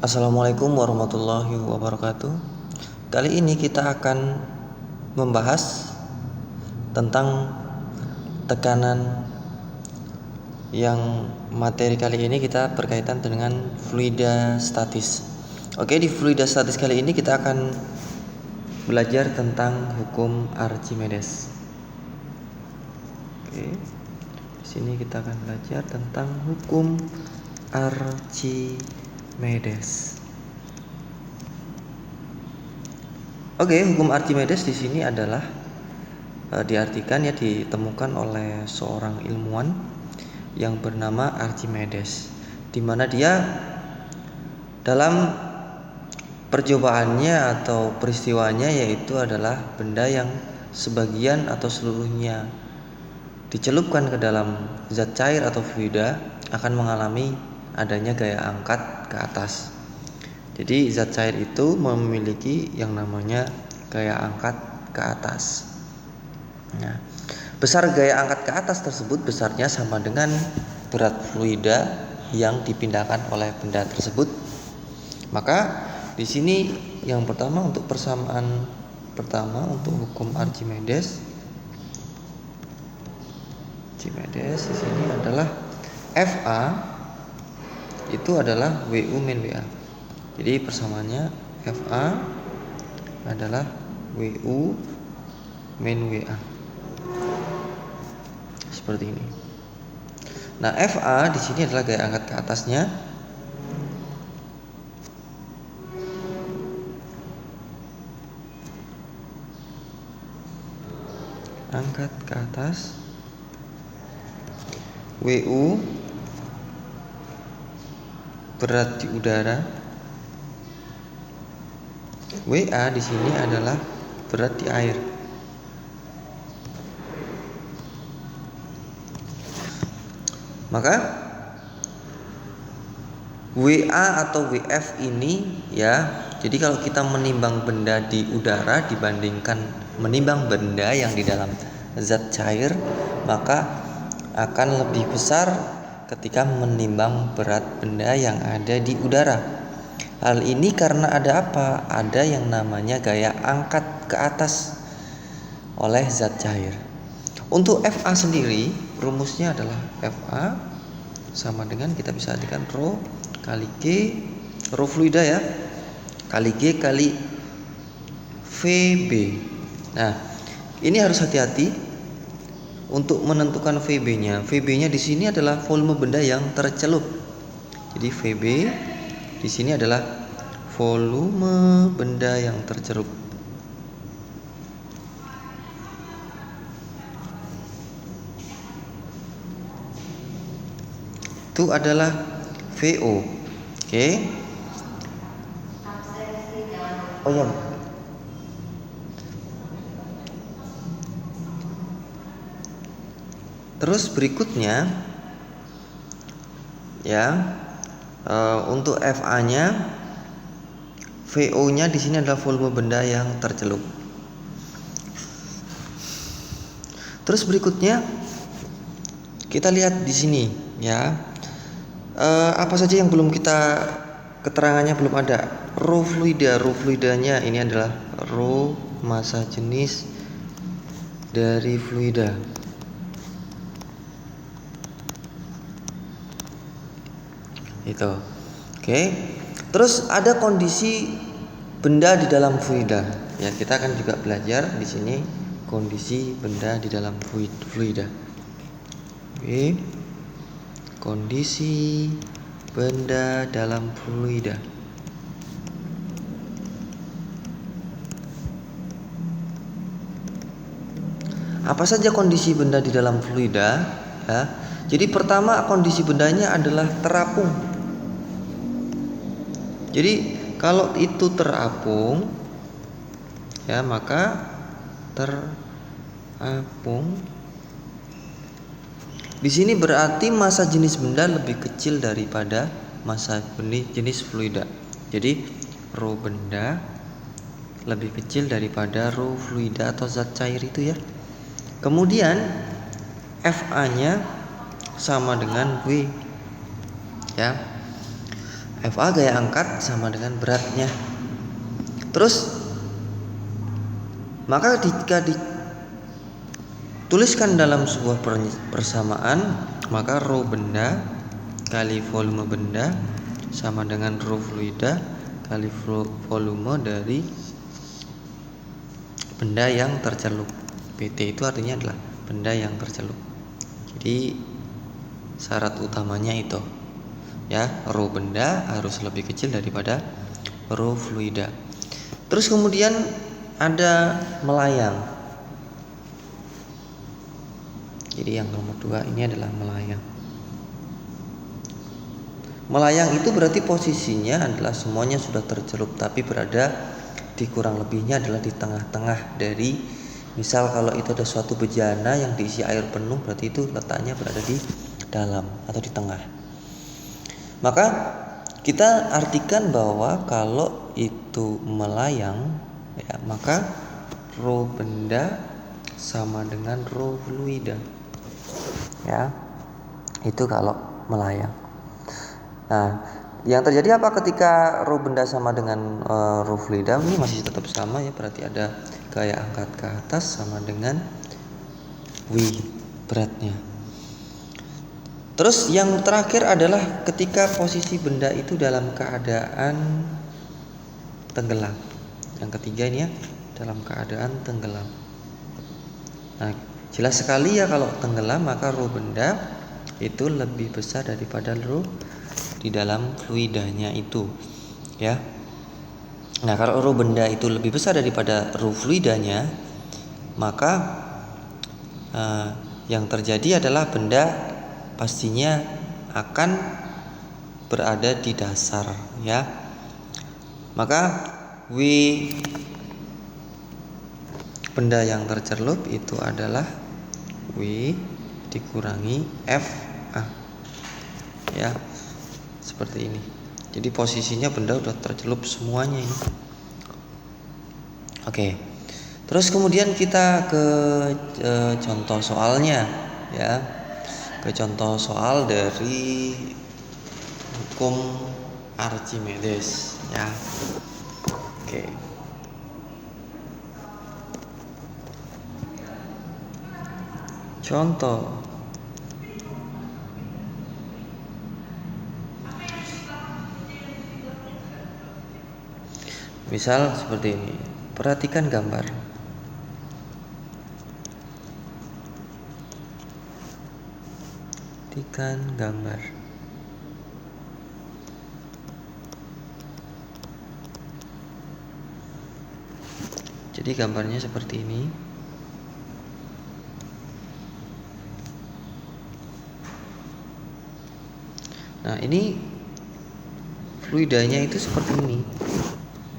Assalamualaikum warahmatullahi wabarakatuh. Kali ini kita akan membahas tentang tekanan yang materi kali ini kita berkaitan dengan fluida statis. Oke, di fluida statis kali ini kita akan belajar tentang hukum Archimedes. Oke. Di sini kita akan belajar tentang hukum Archimedes. Oke, hukum Archimedes di sini adalah diartikan ditemukan oleh seorang ilmuwan yang bernama Archimedes, di mana dia dalam percobaannya atau peristiwanya yaitu adalah benda yang sebagian atau seluruhnya dicelupkan ke dalam zat cair atau fluida akan mengalami adanya gaya angkat ke atas. Jadi zat cair itu memiliki yang namanya gaya angkat ke atas. Nah, besar gaya angkat ke atas tersebut besarnya sama dengan berat fluida yang dipindahkan oleh benda tersebut. Maka di sini yang pertama untuk persamaan pertama untuk hukum Archimedes di sini adalah Fa itu adalah Wu min Wa. Jadi persamaannya Fa adalah Wu min Wa. Seperti ini. Nah, Fa di sini adalah gaya angkat ke atasnya. Angkat ke atas. Wu berat di udara. Wa di sini adalah berat di air. Maka Wa atau Wf ini jadi kalau kita menimbang benda di udara dibandingkan menimbang benda yang di dalam zat cair, maka akan lebih besar ketika menimbang berat benda yang ada di udara. Hal ini karena ada apa? Ada yang namanya gaya angkat ke atas oleh zat cair. Untuk Fa sendiri rumusnya adalah Fa sama dengan kita bisa artikan rho kali G, rho fluida kali G kali Vb. Nah, ini harus hati-hati untuk menentukan Vb-nya. Vb-nya di sini adalah volume benda yang tercelup. Jadi Vb di sini adalah volume benda yang tercelup. Itu adalah Vo. Oke. Oh ya. Terus berikutnya untuk Fa-nya, Vo-nya di sini adalah volume benda yang tercelup. Terus berikutnya kita lihat di sini apa saja yang belum kita keterangannya belum ada. Rho fluidanya ini adalah rho massa jenis dari fluida. Itu. Oke. Terus ada kondisi benda di dalam fluida. Kita akan juga belajar di sini kondisi benda di dalam fluida. Oke. Kondisi benda dalam fluida. Apa saja kondisi benda di dalam fluida? Jadi pertama kondisi bendanya adalah terapung. Jadi kalau itu terapung maka terapung di sini berarti massa jenis benda lebih kecil daripada massa jenis fluida. Jadi rho benda lebih kecil daripada rho fluida atau zat cair itu Kemudian Fa-nya sama dengan W. FA gaya angkat sama dengan beratnya. Terus maka jika dituliskan dalam sebuah persamaan, maka rho benda kali volume benda sama dengan rho fluida kali volume dari benda yang tercelup. PT itu artinya adalah benda yang tercelup. Jadi syarat utamanya itu ya, rho benda harus lebih kecil daripada rho fluida. Terus kemudian ada melayang. Jadi yang nomor 2 ini adalah melayang. Melayang itu berarti posisinya adalah semuanya sudah tercelup, tapi berada di kurang lebihnya adalah di tengah-tengah dari, misal kalau itu ada suatu bejana yang diisi air penuh, berarti itu letaknya berada di dalam atau di tengah. Maka kita artikan bahwa kalau itu melayang ya, maka rho benda sama dengan rho fluida. Ya. Itu kalau melayang. Nah, yang terjadi apa ketika rho benda sama dengan rho fluida? Ini masih tetap sama ya, berarti ada gaya angkat ke atas sama dengan W beratnya. Terus yang terakhir adalah ketika posisi benda itu dalam keadaan tenggelam. Yang ketiga ini ya, dalam keadaan tenggelam. Nah, jelas sekali ya kalau tenggelam maka rho benda itu lebih besar daripada rho di dalam fluidanya itu, ya. Nah, kalau rho benda itu lebih besar daripada rho fluidanya, maka yang terjadi adalah benda pastinya akan berada di dasar, ya. Maka W benda yang tercelup itu adalah W dikurangi FA, ya, seperti ini. Jadi posisinya benda udah tercelup semuanya ini. Oke. Terus kemudian kita ke contoh soalnya, ya. Ke contoh soal dari hukum Archimedes, ya. Oke. Contoh. Misal seperti ini. Perhatikan gambar. Perhatikan gambar. Jadi gambarnya seperti ini. Nah, ini fluidanya itu seperti ini.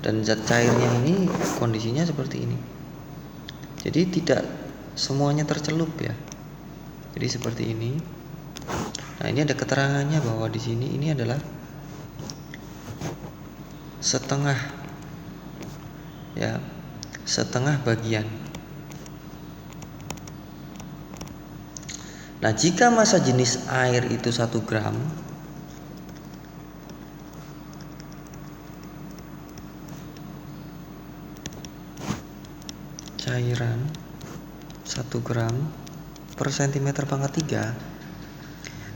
Dan zat cairnya ini kondisinya seperti ini. Jadi tidak semuanya tercelup ya. Jadi seperti ini. Nah, ini ada keterangannya bahwa di sini ini adalah setengah, ya, setengah bagian. Nah, jika massa jenis air itu 1 gram, cairan 1 gram per centimeter pangkat 3,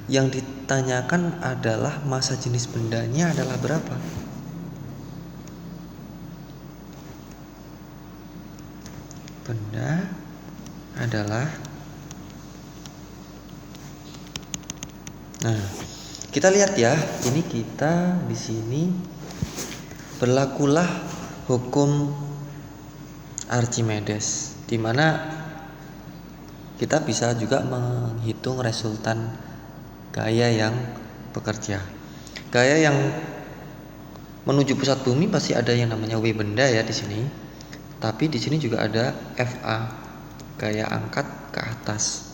yang ditanyakan adalah massa jenis bendanya adalah berapa? Benda adalah, nah, kita lihat ya, ini kita di sini berlakulah hukum Archimedes, di mana kita bisa juga menghitung resultan gaya yang bekerja. Gaya yang menuju pusat bumi pasti ada yang namanya W benda ya di sini. Tapi di sini juga ada FA, gaya angkat ke atas.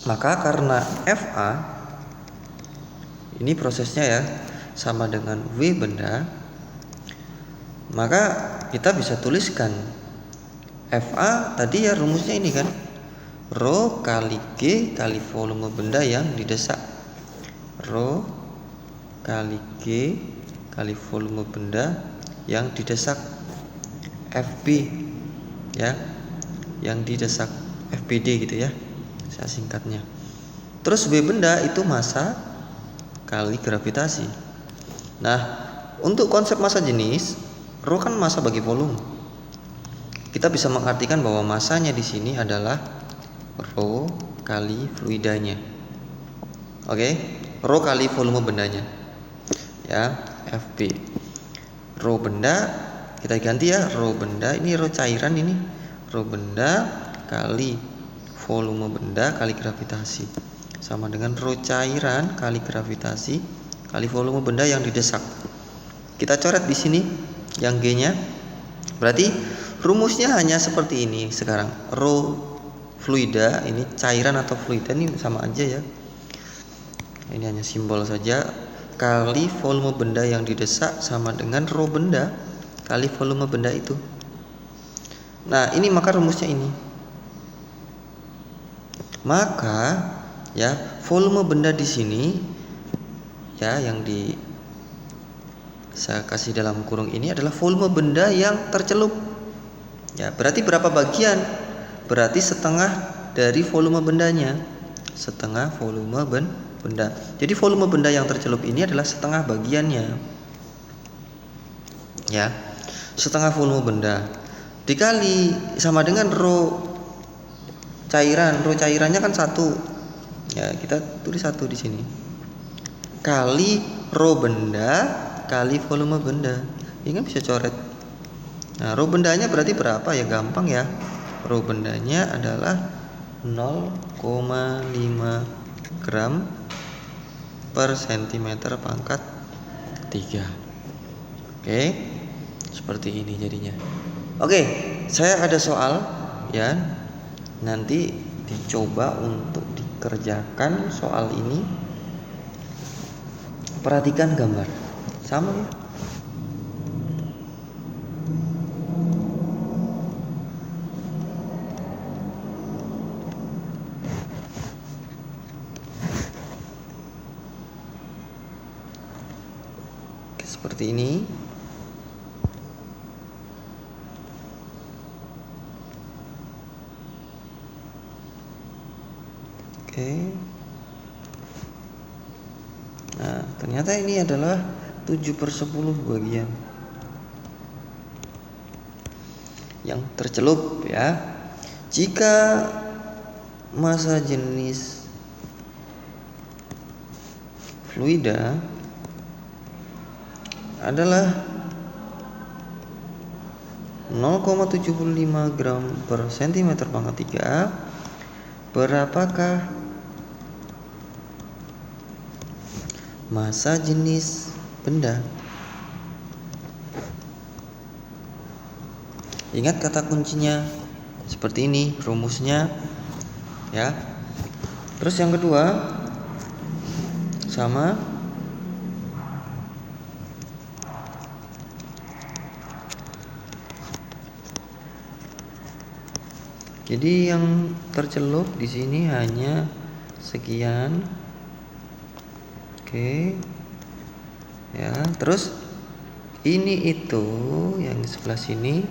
Maka karena FA ini prosesnya ya sama dengan W benda, maka kita bisa tuliskan FA tadi ya rumusnya ini kan, rho kali G kali volume benda yang didesak. Rho kali G kali volume benda yang didesak FB ya, yang didesak FBD gitu ya, saya singkatnya. Terus W benda itu massa kali gravitasi. Nah, untuk konsep massa jenis, rho kan massa bagi volume. Kita bisa mengartikan bahwa massanya di sini adalah rho kali fluidanya. Oke, rho kali volume bendanya. Ya, FB. Rho benda kita ganti ya, rho benda ini rho cairan, ini rho benda kali volume benda kali gravitasi sama dengan rho cairan kali gravitasi kali volume benda yang didesak. Kita coret di sini yang G-nya. Berarti rumusnya hanya seperti ini sekarang. Rho fluida, ini cairan atau fluida, ini sama aja ya. Ini hanya simbol saja. Kali volume benda yang didesak sama dengan rho benda kali volume benda itu. Nah, ini maka rumusnya ini. Maka ya, volume benda di sini ya, yang saya kasih dalam kurung ini adalah volume benda yang tercelup. Ya, berarti berapa bagian? Berarti setengah dari volume bendanya. Setengah volume benda. Jadi volume benda yang tercelup ini adalah setengah bagiannya. Ya. Setengah volume benda dikali sama dengan rho cairan. Rho cairannya kan 1. Ya, kita tulis 1 di sini. Kali rho benda kali volume benda. Ini kan bisa coret. Nah, rho bendanya berarti berapa ya? Gampang ya. Rho bendanya adalah 0,5 gram per centimeter pangkat 3. Oke, seperti ini jadinya. Oke, saya ada soal ya. Nanti dicoba untuk dikerjakan soal ini. Perhatikan gambar. Sama ya. Seperti ini. Oke. Nah, ternyata ini adalah 7/10 bagian yang tercelup ya. Jika massa jenis fluida adalah 0,75 gram per centimeter pangkat 3, berapakah massa jenis benda? Ingat kata kuncinya seperti ini rumusnya ya. Terus yang kedua sama, jadi yang tercelup di sini hanya sekian. Oke. Ya, terus ini itu yang sebelah sini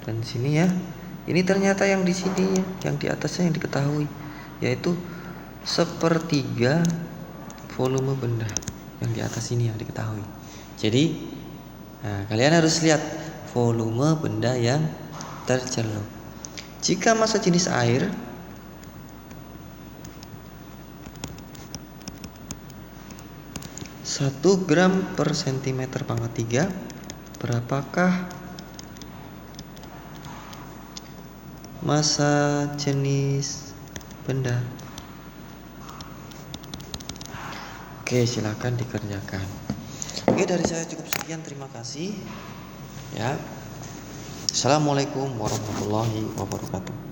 dan sini ya. Ini ternyata yang di sini ya, yang di atasnya yang diketahui, yaitu 1/3 volume benda yang di atas ini yang diketahui. Jadi, nah, kalian harus lihat volume benda yang tercelup. Jika massa jenis air satu gram per centimeter pangkat 3, berapakah massa jenis benda? Oke, silakan dikerjakan. Oke, dari saya cukup sekian, terima kasih ya. Assalamualaikum warahmatullahi wabarakatuh.